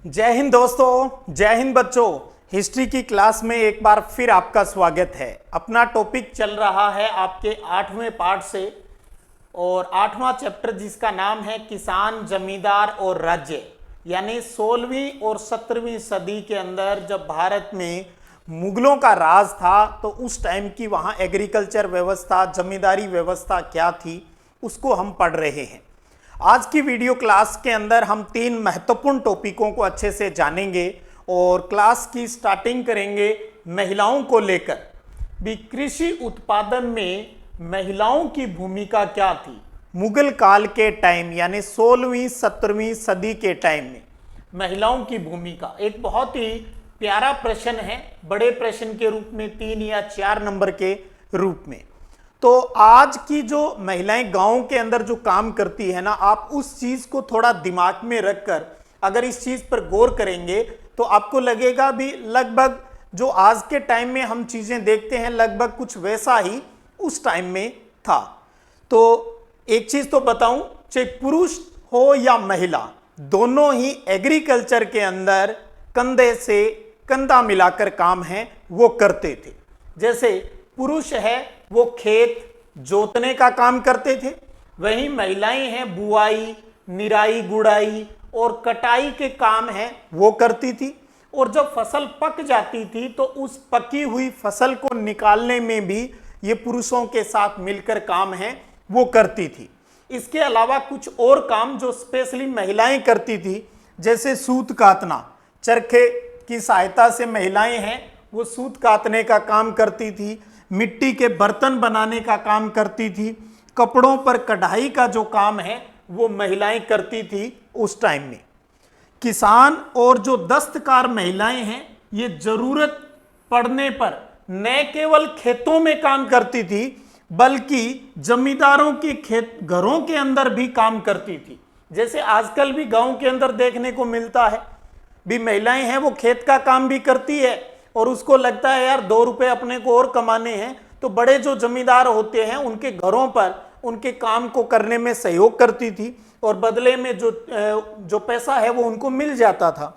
जय हिंद दोस्तों, जय हिंद बच्चों। हिस्ट्री की क्लास में एक बार फिर आपका स्वागत है। अपना टॉपिक चल रहा है आपके 8वें पार्ट से और 8वां चैप्टर जिसका नाम है किसान, जमींदार और राज्य। यानी 16वीं और 17वीं सदी के अंदर जब भारत में मुगलों का राज था तो उस टाइम की वहाँ एग्रीकल्चर व्यवस्था, जमींदारी व्यवस्था क्या थी, उसको हम पढ़ रहे हैं। आज की वीडियो क्लास के अंदर हम 3 महत्वपूर्ण टॉपिकों को अच्छे से जानेंगे और क्लास की स्टार्टिंग करेंगे महिलाओं को लेकर। भी कृषि उत्पादन में महिलाओं की भूमिका क्या थी मुगल काल के टाइम, यानी 16वीं 17वीं सदी के टाइम में महिलाओं की भूमिका। एक बहुत ही प्यारा प्रश्न है, बड़े प्रश्न के रूप में 3 या 4 नंबर के रूप में। तो आज की जो महिलाएं गांव के अंदर जो काम करती है ना, आप उस चीज को थोड़ा दिमाग में रखकर अगर इस चीज पर गौर करेंगे तो आपको लगेगा भी लगभग जो आज के टाइम में हम चीजें देखते हैं लगभग कुछ वैसा ही उस टाइम में था। तो एक चीज तो बताऊं, चाहे पुरुष हो या महिला, दोनों ही एग्रीकल्चर के अंदर कंधे से कंधा मिलाकर काम है वो करते थे। जैसे पुरुष है वो खेत जोतने का काम करते थे, वहीं महिलाएं हैं बुआई, निराई, गुड़ाई और कटाई के काम है वो करती थी। और जब फसल पक जाती थी तो उस पकी हुई फसल को निकालने में भी ये पुरुषों के साथ मिलकर काम है वो करती थी। इसके अलावा कुछ और काम जो स्पेशली महिलाएं करती थी, जैसे सूत कातना, चरखे की सहायता से महिलाएं हैं वो सूत कातने का काम करती थी, मिट्टी के बर्तन बनाने का काम करती थी, कपड़ों पर कढ़ाई का जो काम है वो महिलाएं करती थी उस टाइम में। किसान और जो दस्तकार महिलाएं हैं ये जरूरत पड़ने पर न केवल खेतों में काम करती थी बल्कि जमींदारों के खेत घरों के अंदर भी काम करती थी। जैसे आजकल भी गांव के अंदर देखने को मिलता है भी महिलाएं हैं वो खेत का काम भी करती है और उसको लगता है यार 2 रुपए अपने को और कमाने हैं, तो बड़े जो जमींदार होते हैं उनके घरों पर उनके काम को करने में सहयोग करती थी और बदले में जो पैसा है वो उनको मिल जाता था।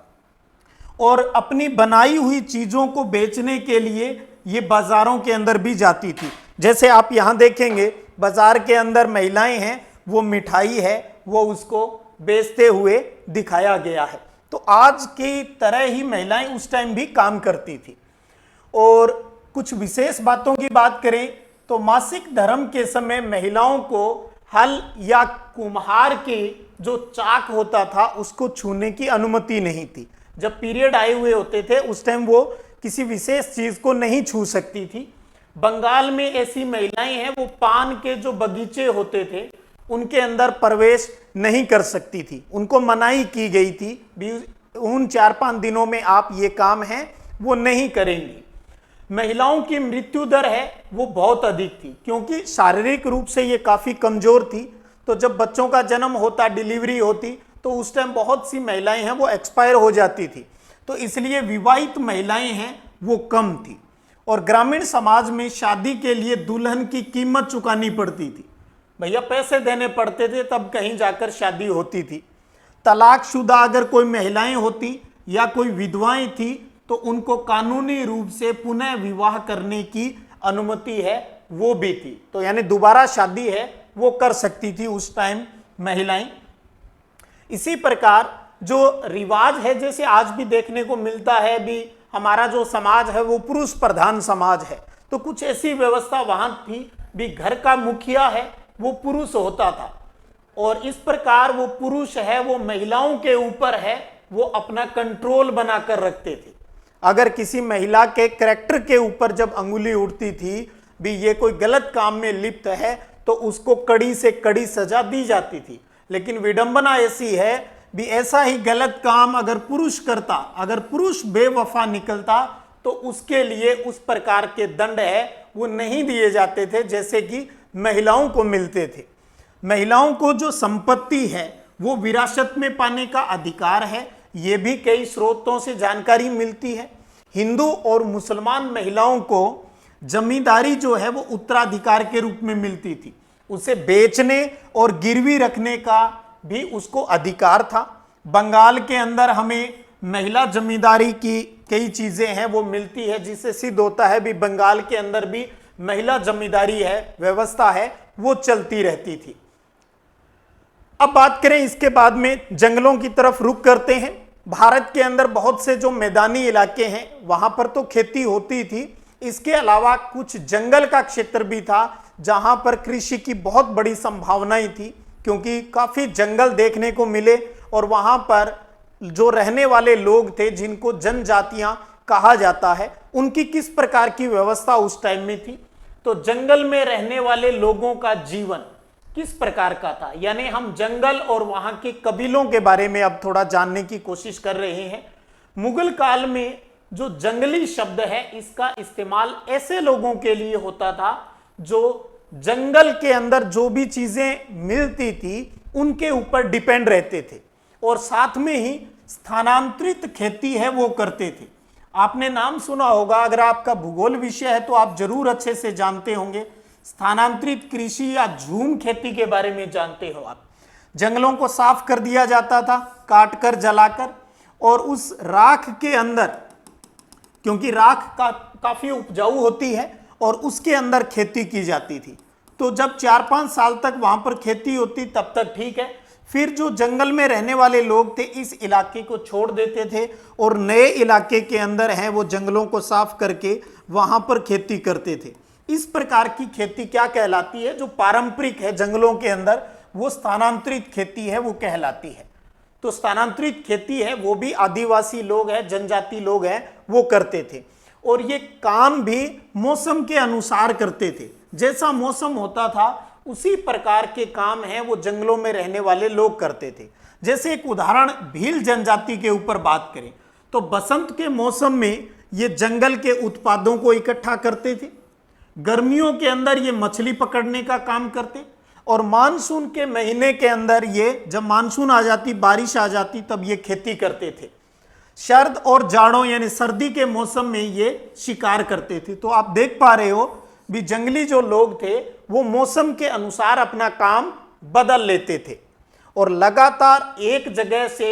और अपनी बनाई हुई चीजों को बेचने के लिए ये बाजारों के अंदर भी जाती थी। जैसे आप यहाँ देखेंगे बाजार के अंदर महिलाएं हैं वो मिठाई है वो उसको बेचते हुए दिखाया गया है। तो आज की तरह ही महिलाएं उस टाइम भी काम करती थी। और कुछ विशेष बातों की बात करें तो मासिक धर्म के समय महिलाओं को हल या कुम्हार की जो चाक होता था उसको छूने की अनुमति नहीं थी। जब पीरियड आए हुए होते थे उस टाइम वो किसी विशेष चीज को नहीं छू सकती थी। बंगाल में ऐसी महिलाएं हैं वो पान के जो बगीचे होते थे उनके अंदर प्रवेश नहीं कर सकती थी, उनको मनाही की गई थी भी उन 4-5 दिनों में आप ये काम है वो नहीं करेंगी। महिलाओं की मृत्यु दर है वो बहुत अधिक थी क्योंकि शारीरिक रूप से ये काफी कमजोर थी। तो जब बच्चों का जन्म होता, डिलीवरी होती, तो उस टाइम बहुत सी महिलाएं हैं वो एक्सपायर हो जाती थी। तो इसलिए विवाहित महिलाएं हैं वो कम थी। और ग्रामीण समाज में शादी के लिए दुल्हन की कीमत चुकानी पड़ती थी, भैया पैसे देने पड़ते थे तब कहीं जाकर शादी होती थी। तलाकशुदा अगर कोई महिलाएं होती या कोई विधवाएं थी तो उनको कानूनी रूप से पुनः विवाह करने की अनुमति है वो भी थी। तो यानी दोबारा शादी है वो कर सकती थी उस टाइम महिलाएं। इसी प्रकार जो रिवाज है जैसे आज भी देखने को मिलता है भी हमारा जो समाज है वो पुरुष प्रधान समाज है, तो कुछ ऐसी व्यवस्था वहां थी भी घर का मुखिया है वो पुरुष होता था और इस प्रकार वो पुरुष है वो महिलाओं के ऊपर है वो अपना कंट्रोल बनाकर रखते थे। अगर किसी महिला के कैरेक्टर के ऊपर जब अंगुली उठती थी भी ये कोई गलत काम में लिप्त है तो उसको कड़ी से कड़ी सजा दी जाती थी। लेकिन विडंबना ऐसी है भी ऐसा ही गलत काम अगर पुरुष करता, अगर पुरुष बेवफा निकलता तो उसके लिए उस प्रकार के दंड है वो नहीं दिए जाते थे जैसे कि महिलाओं को मिलते थे। महिलाओं को जो संपत्ति है वो विरासत में पाने का अधिकार है, ये भी कई स्रोतों से जानकारी मिलती है। हिंदू और मुसलमान महिलाओं को जमींदारी जो है वो उत्तराधिकार के रूप में मिलती थी, उसे बेचने और गिरवी रखने का भी उसको अधिकार था। बंगाल के अंदर हमें महिला जमींदारी की कई चीजें हैं वो मिलती है, जिससे सिद्ध होता है भी बंगाल के अंदर भी महिला जमींदारी है, व्यवस्था है, वो चलती रहती थी। अब बात करें इसके बाद में जंगलों की तरफ रुख करते हैं। भारत के अंदर बहुत से जो मैदानी इलाके हैं वहां पर तो खेती होती थी, इसके अलावा कुछ जंगल का क्षेत्र भी था जहां पर कृषि की बहुत बड़ी संभावनाएं थी, क्योंकि काफी जंगल देखने को मिले और वहां पर जो रहने वाले लोग थे जिनको जनजातियां कहा जाता है, उनकी किस प्रकार की व्यवस्था उस टाइम में थी। तो जंगल में रहने वाले लोगों का जीवन किस प्रकार का था, यानी हम जंगल और वहां के कबीलों के बारे में अब थोड़ा जानने की कोशिश कर रहे हैं। मुगल काल में जो जंगली शब्द है इसका इस्तेमाल ऐसे लोगों के लिए होता था जो जंगल के अंदर जो भी चीजें मिलती थी उनके ऊपर डिपेंड रहते थे और साथ में ही स्थानांतरित खेती है वो करते थे। आपने नाम सुना होगा, अगर आपका भूगोल विषय है तो आप जरूर अच्छे से जानते होंगे, स्थानांतरित कृषि या झूम खेती के बारे में जानते हो आप। जंगलों को साफ कर दिया जाता था, काट कर जलाकर, और उस राख के अंदर, क्योंकि राख काफी उपजाऊ होती है और उसके अंदर खेती की जाती थी। तो जब 4-5 साल तक वहां पर खेती होती तब तक ठीक है, फिर जो जंगल में रहने वाले लोग थे इस इलाके को छोड़ देते थे और नए इलाके के अंदर हैं वो जंगलों को साफ करके वहां पर खेती करते थे। इस प्रकार की खेती क्या कहलाती है, जो पारंपरिक है जंगलों के अंदर, वो स्थानांतरित खेती है वो कहलाती है। तो स्थानांतरित खेती है वो भी आदिवासी लोग हैं, जनजाति लोग हैं, वो करते थे और ये काम भी मौसम के अनुसार करते थे। जैसा मौसम होता था उसी प्रकार के काम हैं वो जंगलों में रहने वाले लोग करते थे। जैसे एक उदाहरण भील जनजाति के ऊपर बात करें तो बसंत के मौसम में ये जंगल के उत्पादों को इकट्ठा करते थे, गर्मियों के अंदर ये मछली पकड़ने का काम करते और मानसून के महीने के अंदर ये, जब मानसून आ जाती, बारिश आ जाती, तब ये खेती करते थे। शरद और जाड़ों यानी सर्दी के मौसम में ये शिकार करते थे। तो आप देख पा रहे हो भी जंगली जो लोग थे वो मौसम के अनुसार अपना काम बदल लेते थे और लगातार एक जगह से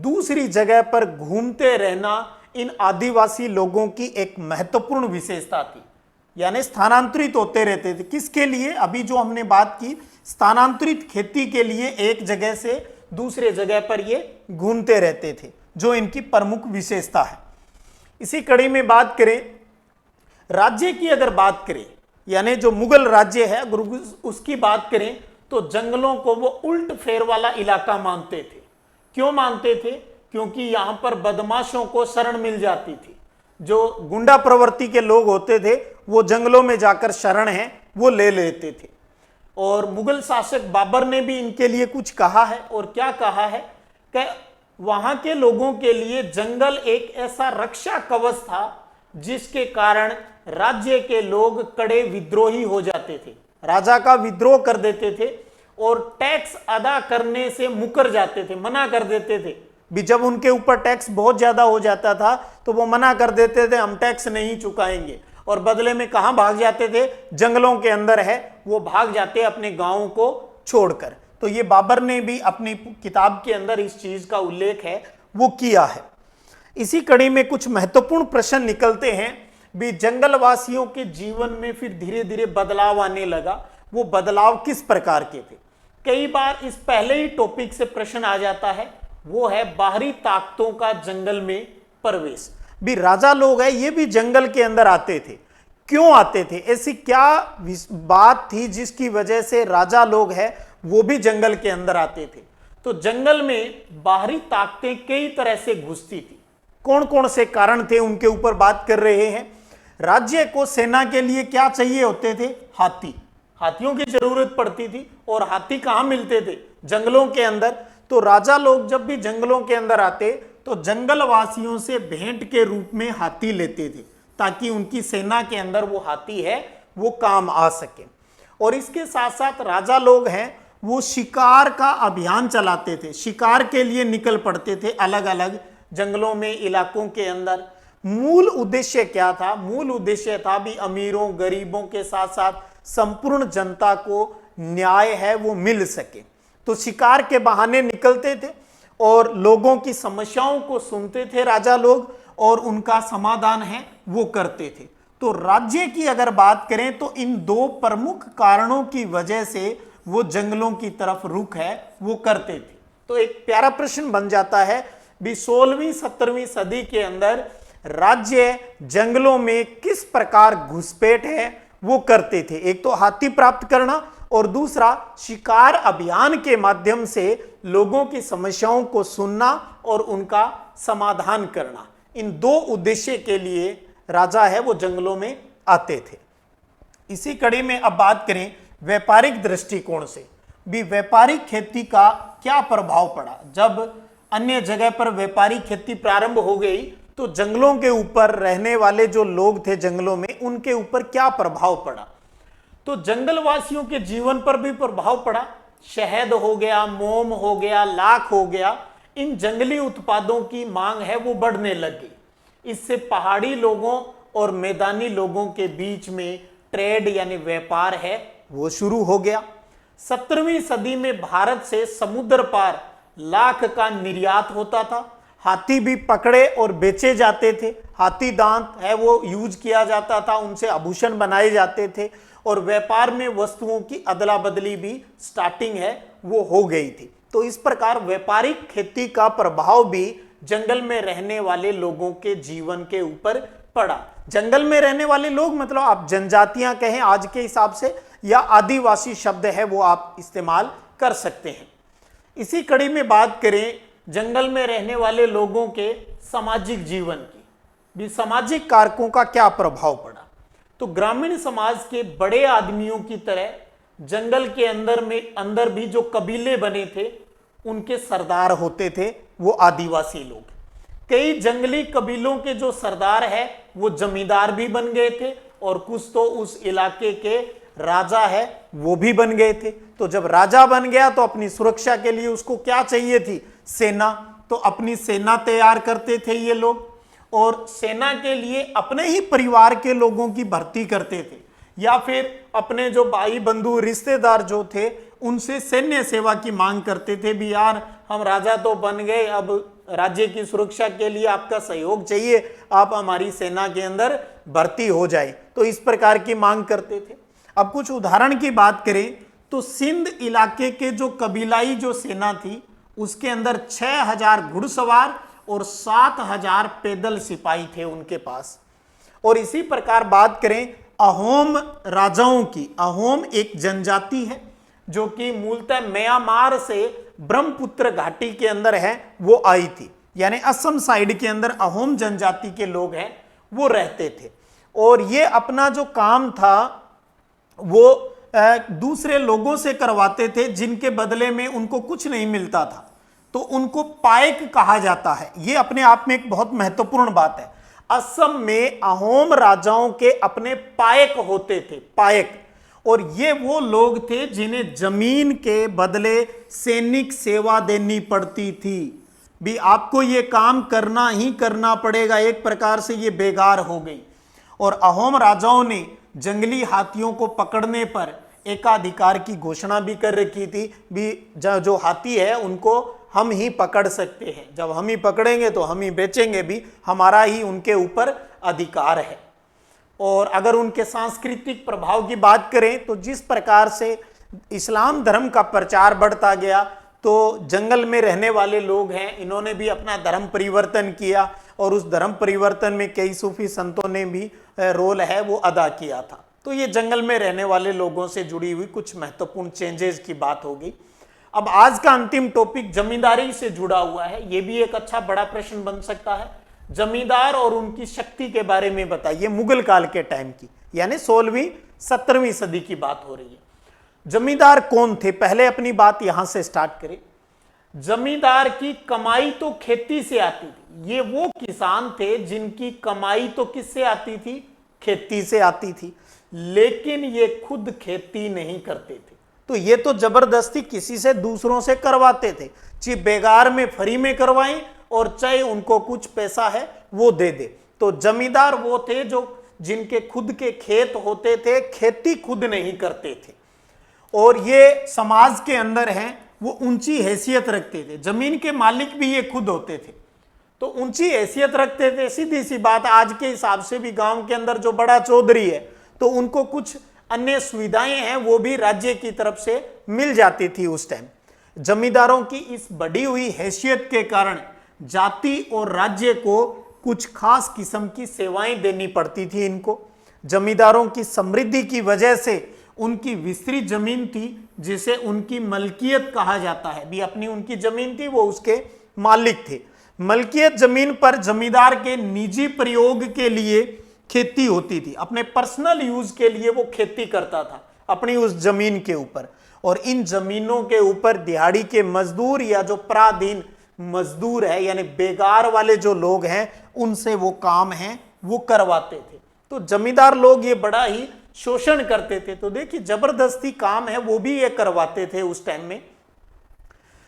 दूसरी जगह पर घूमते रहना इन आदिवासी लोगों की एक महत्वपूर्ण विशेषता थी, यानी स्थानांतरित होते रहते थे। किसके लिए? अभी जो हमने बात की स्थानांतरित खेती के लिए एक जगह से दूसरे जगह पर ये घूमते रहते थे, जो इनकी प्रमुख विशेषता है। इसी कड़ी में बात करें राज्य की, अगर बात करें यानी जो मुगल राज्य है अगर उसकी बात करें तो जंगलों को वो उल्ट फेर वाला इलाका मानते थे। क्यों मानते थे? क्योंकि यहां पर बदमाशों को शरण मिल जाती थी। जो गुंडा प्रवृत्ति के लोग होते थे वो जंगलों में जाकर शरण है वो ले लेते थे। और मुगल शासक बाबर ने भी इनके लिए कुछ कहा है, और क्या कहा है कि वहां के लोगों के लिए जंगल एक ऐसा रक्षा कवच था जिसके कारण राज्य के लोग कड़े विद्रोही हो जाते थे, राजा का विद्रोह कर देते थे और टैक्स अदा करने से मुकर जाते थे, मना कर देते थे भी। जब उनके ऊपर टैक्स बहुत ज्यादा हो जाता था तो वो मना कर देते थे, हम टैक्स नहीं चुकाएंगे, और बदले में कहां भाग जाते थे? जंगलों के अंदर है वो भाग जाते अपने गांवों को छोड़कर। तो ये बाबर ने भी अपनी किताब के अंदर इस चीज का उल्लेख है वो किया है। इसी कड़ी में कुछ महत्वपूर्ण प्रश्न निकलते हैं भी। जंगलवासियों के जीवन में फिर धीरे धीरे बदलाव आने लगा, वो बदलाव किस प्रकार के थे? कई बार इस पहले ही टॉपिक से प्रश्न आ जाता है, वो है बाहरी ताकतों का जंगल में प्रवेश। भी राजा लोग हैं ये भी जंगल के अंदर आते थे, क्यों आते थे? ऐसी क्या बात थी जिसकी वजह से राजा लोग हैं वो भी जंगल के अंदर आते थे? तो जंगल में बाहरी ताकतें कई तरह से घुसती थी। कौन कौन से कारण थे उनके ऊपर बात कर रहे हैं। राज्य को सेना के लिए क्या चाहिए होते थे? हाथी, हाथियों की जरूरत पड़ती थी, और हाथी कहां मिलते थे? जंगलों के अंदर। तो राजा लोग जब भी जंगलों के अंदर आते तो जंगलवासियों से भेंट के रूप में हाथी लेते थे, ताकि उनकी सेना के अंदर वो हाथी है वो काम आ सके। और इसके साथ साथ राजा लोग हैं वो शिकार का अभियान चलाते थे, शिकार के लिए निकल पड़ते थे अलग अलग जंगलों में, इलाकों के अंदर। मूल उद्देश्य क्या था? मूल उद्देश्य था भी अमीरों गरीबों के साथ साथ संपूर्ण जनता को न्याय है वो मिल सके। तो शिकार के बहाने निकलते थे और लोगों की समस्याओं को सुनते थे राजा लोग और उनका समाधान है वो करते थे। तो राज्य की अगर बात करें तो इन दो प्रमुख कारणों की वजह से वो जंगलों की तरफ रुख है वो करते थे। तो एक प्यारा प्रश्न बन जाता है भी 16वीं 17वीं सदी के अंदर राज्य जंगलों में किस प्रकार घुसपैठ है वो करते थे। एक तो हाथी प्राप्त करना और दूसरा शिकार अभियान के माध्यम से लोगों की समस्याओं को सुनना और उनका समाधान करना। इन दो उद्देश्य के लिए राजा है वो जंगलों में आते थे। इसी कड़ी में अब बात करें व्यापारिक दृष्टिकोण से भी व्यापारिक खेती का क्या प्रभाव पड़ा। जब अन्य जगह पर व्यापारिक खेती प्रारंभ हो गई तो जंगलों के ऊपर रहने वाले जो लोग थे जंगलों में उनके ऊपर क्या प्रभाव पड़ा। तो जंगलवासियों के जीवन पर भी प्रभाव पड़ा। शहद हो गया, मोम हो गया, लाख हो गया, इन जंगली उत्पादों की मांग है वो बढ़ने लगी। इससे पहाड़ी लोगों और मैदानी लोगों के बीच में ट्रेड यानी व्यापार है वो शुरू हो गया। 17वीं सदी में भारत से समुद्र पार लाख का निर्यात होता था। हाथी भी पकड़े और बेचे जाते थे। हाथी दांत है वो यूज किया जाता था, उनसे आभूषण बनाए जाते थे और व्यापार में वस्तुओं की अदला बदली भी स्टार्टिंग है वो हो गई थी। तो इस प्रकार व्यापारिक खेती का प्रभाव भी जंगल में रहने वाले लोगों के जीवन के ऊपर पड़ा। जंगल में रहने वाले लोग मतलब आप जनजातियां कहें आज के हिसाब से या आदिवासी शब्द है वो आप इस्तेमाल कर सकते हैं। इसी कड़ी में बात करें जंगल में रहने वाले लोगों के सामाजिक जीवन की भी सामाजिक कारकों का क्या प्रभाव पड़ा। तो ग्रामीण समाज के बड़े आदमियों की तरह जंगल के अंदर भी जो कबीले बने थे उनके सरदार होते थे वो आदिवासी लोग। कई जंगली कबीलों के जो सरदार है वो जमींदार भी बन गए थे और कुछ तो उस इलाके के राजा है वो भी बन गए थे। तो जब राजा बन गया तो अपनी सुरक्षा के लिए उसको क्या चाहिए थी, सेना। तो अपनी सेना तैयार करते थे ये लोग और सेना के लिए अपने ही परिवार के लोगों की भर्ती करते थे या फिर अपने जो भाई बंधु रिश्तेदार जो थे उनसे सैन्य सेवा की मांग करते थे भी यार हम राजा तो बन गए, अब राज्य की सुरक्षा के लिए आपका सहयोग चाहिए, आप हमारी सेना के अंदर भर्ती हो जाए। तो इस प्रकार की मांग करते थे। अब कुछ उदाहरण की बात करें तो सिंध इलाके के जो कबीलाई जो सेना थी उसके अंदर 6000 घुड़सवार और 7000 पैदल सिपाही थे उनके पास। और इसी प्रकार बात करें अहोम राजाओं की। अहोम एक जनजाति है जो कि मूलतः म्यांमार से ब्रह्मपुत्र घाटी के अंदर है वो आई थी, यानी असम साइड के अंदर अहोम जनजाति के लोग हैं वो रहते थे। और ये अपना जो काम था वो दूसरे लोगों से करवाते थे जिनके बदले में उनको कुछ नहीं मिलता था। तो उनको पायक कहा जाता है। ये अपने आप में एक बहुत महत्वपूर्ण बात है। असम में अहोम राजाओं के अपने पायक होते थे, पायक। और ये वो लोग थे जिन्हें जमीन के बदले सैनिक सेवा देनी पड़ती थी भी आपको ये काम करना ही करना पड़ेगा। एक प्रकार से ये बेगार हो गई। और अहोम राजाओं ने जंगली हाथियों को पकड़ने पर एकाधिकार की घोषणा भी कर रखी थी भी जो हाथी है उनको हम ही पकड़ सकते हैं, जब हम ही पकड़ेंगे तो हम ही बेचेंगे भी, हमारा ही उनके ऊपर अधिकार है। और अगर उनके सांस्कृतिक प्रभाव की बात करें तो जिस प्रकार से इस्लाम धर्म का प्रचार बढ़ता गया तो जंगल में रहने वाले लोग हैं इन्होंने भी अपना धर्म परिवर्तन किया और उस धर्म परिवर्तन में कई सूफी संतों ने भी रोल है वो अदा किया था। तो ये जंगल में रहने वाले लोगों से जुड़ी हुई कुछ महत्वपूर्ण चेंजेस की बात होगी। अब आज का अंतिम टॉपिक जमींदारी से जुड़ा हुआ है। ये भी एक अच्छा बड़ा प्रश्न बन सकता है। जमींदार और उनकी शक्ति के बारे में बताइए। मुगल काल के टाइम की यानी 16वीं 17वीं सदी की बात हो रही है। जमींदार कौन थे, पहले अपनी बात यहां से स्टार्ट करें। जमींदार की कमाई तो खेती से आती थी। ये वो किसान थे जिनकी कमाई तो किससे आती थी, खेती से आती थी, लेकिन ये खुद खेती नहीं करते थे। तो ये तो जबरदस्ती किसी से दूसरों से करवाते थे, चाहे बेगार में फ्री में करवाएं और चाहे उनको कुछ पैसा है वो दे दे। तो जमींदार वो थे जो जिनके खुद के खेत होते थे, खेती खुद नहीं करते थे। और ये समाज के अंदर हैं वो ऊंची हैसियत रखते थे, जमीन के मालिक भी ये खुद होते थे, तो ऊंची हैसियत रखते थे। सीधी सी बात, आज के हिसाब से भी गांव के अंदर जो बड़ा चौधरी है तो उनको कुछ अन्य सुविधाएं हैं वो भी राज्य की तरफ से मिल जाती थी उस टाइम। जमींदारों की इस बढ़ी हुई हैसियत के कारण जाति और राज्य को कुछ खास किस्म की सेवाएं देनी पड़ती थी इनको। जमींदारों की समृद्धि की वजह से उनकी विस्तृत जमीन थी जिसे उनकी मलकियत कहा जाता है, भी अपनी उनकी जमीन थी, वो उसके मालिक थे। मलकियत जमीन पर जमींदार के निजी प्रयोग के लिए खेती होती थी, अपने पर्सनल यूज के लिए वो खेती करता था अपनी उस जमीन के ऊपर, और इन जमीनों के ऊपर दिहाड़ी के मजदूर या जो पराधीन मजदूर है यानी बेगार वाले जो लोग हैं उनसे वो काम है वो करवाते थे। तो जमींदार लोग ये बड़ा ही शोषण करते थे। तो देखिए जबरदस्ती काम है वो भी ये करवाते थे उस टाइम में।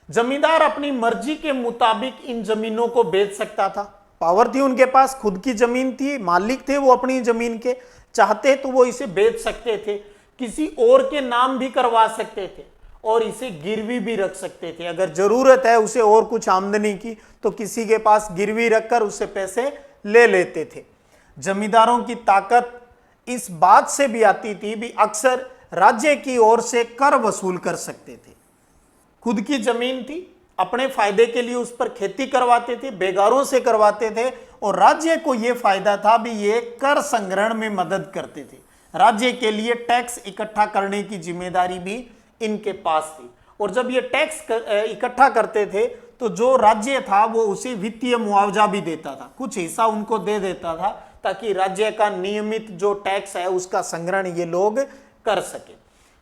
जमींदार अपनी मर्जी के मुताबिक इन जमीनों को बेच सकता था, पावर थी उनके पास, खुद की जमीन थी, मालिक थे वो अपनी जमीन के, चाहते तो वो इसे बेच सकते थे, किसी और के नाम भी करवा सकते थे और इसे गिरवी भी रख सकते थे। अगर जरूरत है उसे और कुछ आमदनी की तो किसी के पास गिरवी रखकर उससे पैसे ले लेते थे। जमींदारों की ताकत इस बात से भी आती थी भी अक्सर राज्य की ओर से कर वसूल कर सकते थे। खुद की जमीन थी, अपने फायदे के लिए उस पर खेती करवाते थे, बेगारों से करवाते थे, और राज्य को यह फायदा था भी ये कर संग्रहण में मदद करते थे। राज्य के लिए टैक्स इकट्ठा करने की जिम्मेदारी भी इनके पास थी, और जब ये टैक्स इकट्ठा करते थे तो जो राज्य था वो उसे वित्तीय मुआवजा भी देता था, कुछ हिस्सा उनको दे देता था ताकि राज्य का नियमित जो टैक्स है उसका संग्रहण ये लोग कर सके।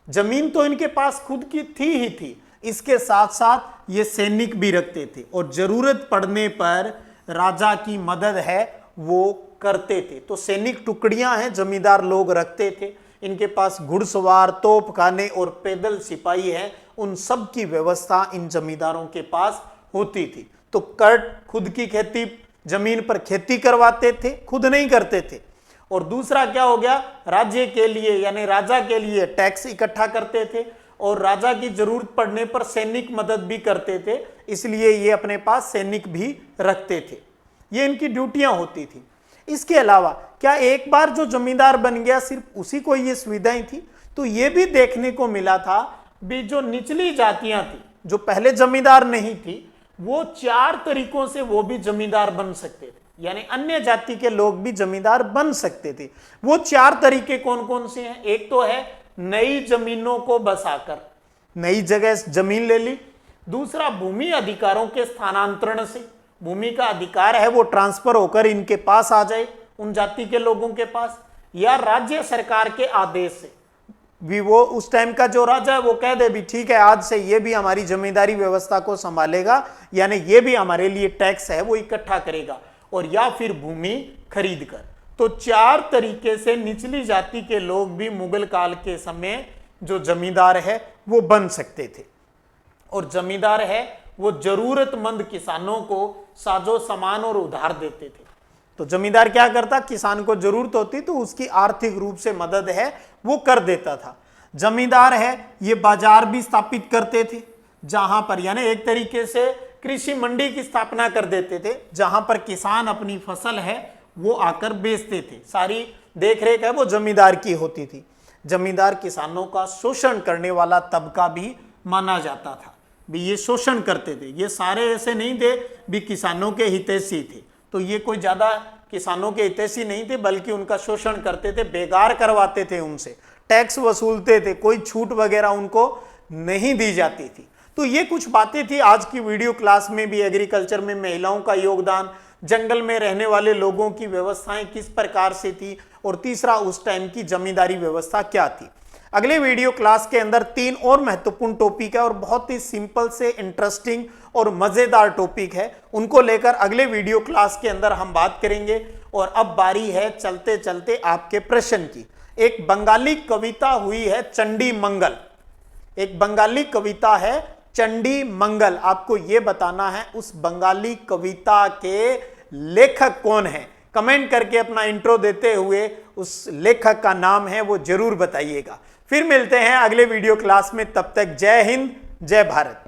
जमीन तो इनके पास खुद की थी ही थी, इसके साथ साथ ये सैनिक भी रखते थे और जरूरत पड़ने पर राजा की मदद है वो करते थे। तो सैनिक टुकड़ियां हैं जमींदार लोग रखते थे, इनके पास घुड़सवार, तोपखाने और पैदल सिपाही हैं, उन सब की व्यवस्था इन जमींदारों के पास होती थी। तो कर्ट खुद की खेती, जमीन पर खेती करवाते थे, खुद नहीं करते थे। और दूसरा क्या हो गया, राज्य के लिए यानी राजा के लिए टैक्स इकट्ठा करते थे और राजा की जरूरत पड़ने पर सैनिक मदद भी करते थे, इसलिए ये अपने पास सैनिक भी रखते थे। ये इनकी ड्यूटियां होती थी। इसके अलावा क्या एक बार जो जमींदार बन गया सिर्फ उसी को ये सुविधाएं थी? तो ये भी देखने को मिला था भी जो निचली जातियां थी, जो पहले जमींदार नहीं थी, वो 4 तरीकों से वो भी जमींदार बन सकते थे, यानी अन्य जाति के लोग भी जमींदार बन सकते थे। वो 4 तरीके कौन कौन से हैं? एक तो है नई जमीनों को बसाकर, नई जगह जमीन ले ली। दूसरा भूमि अधिकारों के स्थानांतरण से, भूमि का अधिकार है वो ट्रांसफर होकर इनके पास आ जाए, उन जाति के लोगों के पास, या राज्य सरकार के आदेश से भी वो उस टाइम का जो राजा है वो कह दे भी ठीक है आज से ये भी हमारी जमींदारी व्यवस्था को संभालेगा, यानी ये भी हमारे लिए टैक्स है वो इकट्ठा करेगा, और या फिर भूमि खरीद कर। तो 4 तरीके से निचली जाति के लोग भी मुगल काल के समय जो जमींदार है वो बन सकते थे। और जमींदार है वो जरूरतमंद किसानों को साजो सामान और उधार देते थे। तो जमींदार क्या करता, किसान को जरूरत होती तो उसकी आर्थिक रूप से मदद है वो कर देता था। जमींदार है ये बाजार भी स्थापित करते थे, जहां पर यानी एक तरीके से कृषि मंडी की स्थापना कर देते थे, जहां पर किसान अपनी फसल है वो आकर बेचते थे। सारी देखरेख है वो जमींदार की होती थी। जमींदार किसानों का शोषण करने वाला तबका भी माना जाता था, भी ये शोषण करते थे। ये सारे ऐसे नहीं थे भी किसानों के हितैषी थे, तो ये कोई ज्यादा किसानों के हितैषी नहीं थे, बल्कि उनका शोषण करते थे, बेगार करवाते थे, उनसे टैक्स वसूलते थे, कोई छूट वगैरह उनको नहीं दी जाती थी। तो ये कुछ बातें थी आज की वीडियो क्लास में भी। एग्रीकल्चर में महिलाओं का योगदान, जंगल में रहने वाले लोगों की व्यवस्थाएं किस प्रकार से थी, और तीसरा उस टाइम की जमींदारी व्यवस्था क्या थी। अगले वीडियो क्लास के अंदर 3 और महत्वपूर्ण टॉपिक है और बहुत ही सिंपल से इंटरेस्टिंग और मजेदार टॉपिक है, उनको लेकर अगले वीडियो क्लास के अंदर हम बात करेंगे। और अब बारी है चलते चलते आपके प्रश्न की। एक बंगाली कविता हुई है चंडी मंगल, एक बंगाली कविता है चंडी मंगल। आपको यह बताना है उस बंगाली कविता के लेखक कौन है। कमेंट करके अपना इंट्रो देते हुए उस लेखक का नाम है वो जरूर बताइएगा। फिर मिलते हैं अगले वीडियो क्लास में, तब तक जय हिंद, जय भारत।